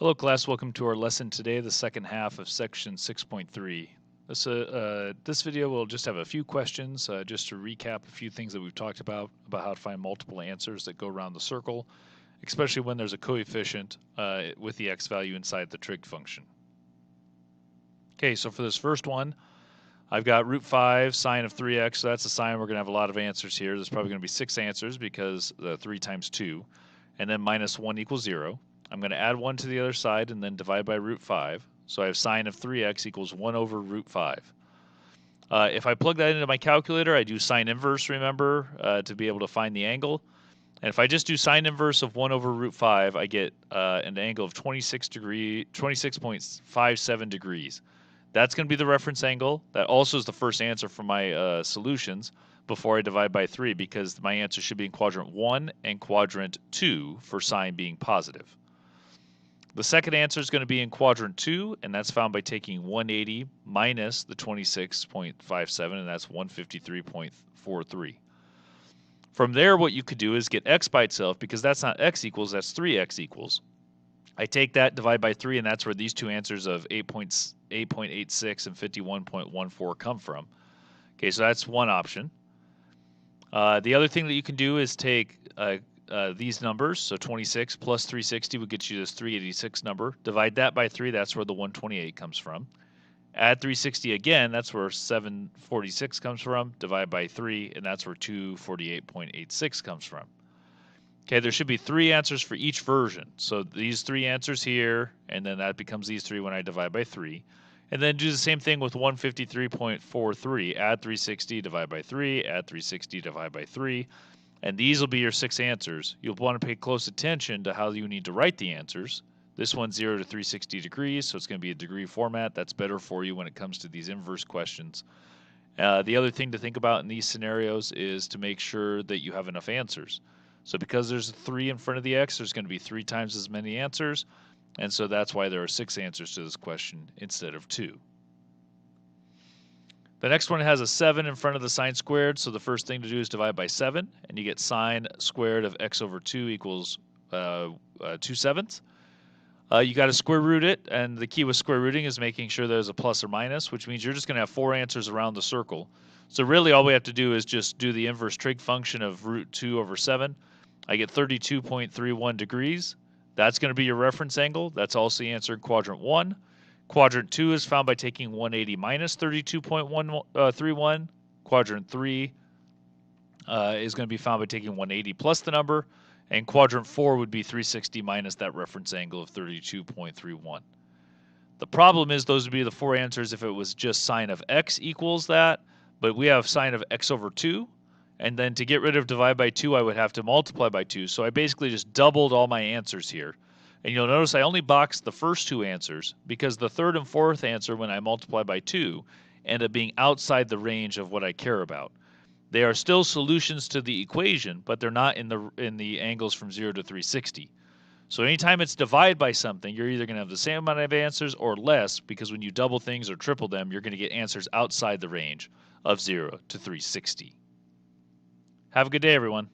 Hello class, welcome to our lesson today, the second half of section 6.3. This video will just have a few questions, just to recap a few things that we've talked about how to find multiple answers that go around the circle, especially when there's a coefficient with the x value inside the trig function. Okay, so for this first one, I've got root 5 sine of 3x, so that's a sign we're going to have a lot of answers here. There's probably going to be 6 answers because 3 times 2, and then minus 1 equals 0. I'm going to add 1 to the other side and then divide by root 5. So I have sine of 3x equals 1 over root 5. If I plug that into my calculator, I do sine inverse, remember, to be able to find the angle. And if I just do sine inverse of 1 over root 5, I get an angle of 26.57 degrees. That's going to be the reference angle. That also is the first answer for my solutions before I divide by 3, because my answer should be in quadrant 1 and quadrant 2 for sine being positive. The second answer is going to be in quadrant 2, and that's found by taking 180 minus the 26.57, and that's 153.43. From there, what you could do is get x by itself, because that's not x equals, that's 3x equals. I take that, divide by 3, and that's where these two answers of 8.86 and 51.14 come from. Okay, so that's one option. The other thing that you can do is take these numbers, so 26 plus 360 would get you this 386 number. Divide that by 3, that's where the 128 comes from. Add 360 again, that's where 746 comes from. Divide by 3, and that's where 248.86 comes from. Okay, there should be 3 answers for each version. So these 3 answers here, and then that becomes these 3 when I divide by 3. And then do the same thing with 153.43. Add 360, divide by 3, add 360, divide by 3. And these will be your 6 answers. You'll want to pay close attention to how you need to write the answers. This one's 0 to 360 degrees, so it's going to be a degree format. That's better for you when it comes to these inverse questions. The other thing to think about in these scenarios is to make sure that you have enough answers. So because there's a 3 in front of the x, there's going to be 3 times as many answers. And so that's why there are 6 answers to this question instead of 2. The next one has a 7 in front of the sine squared, so the first thing to do is divide by 7, and you get sine squared of x over 2 equals 2/7. You got to square root it, and the key with square rooting is making sure there's a plus or minus, which means you're just going to have 4 answers around the circle. So really all we have to do is just do the inverse trig function of root 2 over 7. I get 32.31 degrees. That's going to be your reference angle. That's also the answer in quadrant 1. Quadrant 2 is found by taking 180 minus 32.31. Quadrant 3 is going to be found by taking 180 plus the number. And quadrant 4 would be 360 minus that reference angle of 32.31. The problem is those would be the 4 answers if it was just sine of x equals that. But we have sine of x over 2. And then to get rid of divide by 2, I would have to multiply by 2. So I basically just doubled all my answers here. And you'll notice I only boxed the first 2 answers because the third and fourth answer, when I multiply by 2, end up being outside the range of what I care about. They are still solutions to the equation, but they're not in the angles from 0 to 360. So anytime it's divided by something, you're either going to have the same amount of answers or less, because when you double things or triple them, you're going to get answers outside the range of 0 to 360. Have a good day, everyone.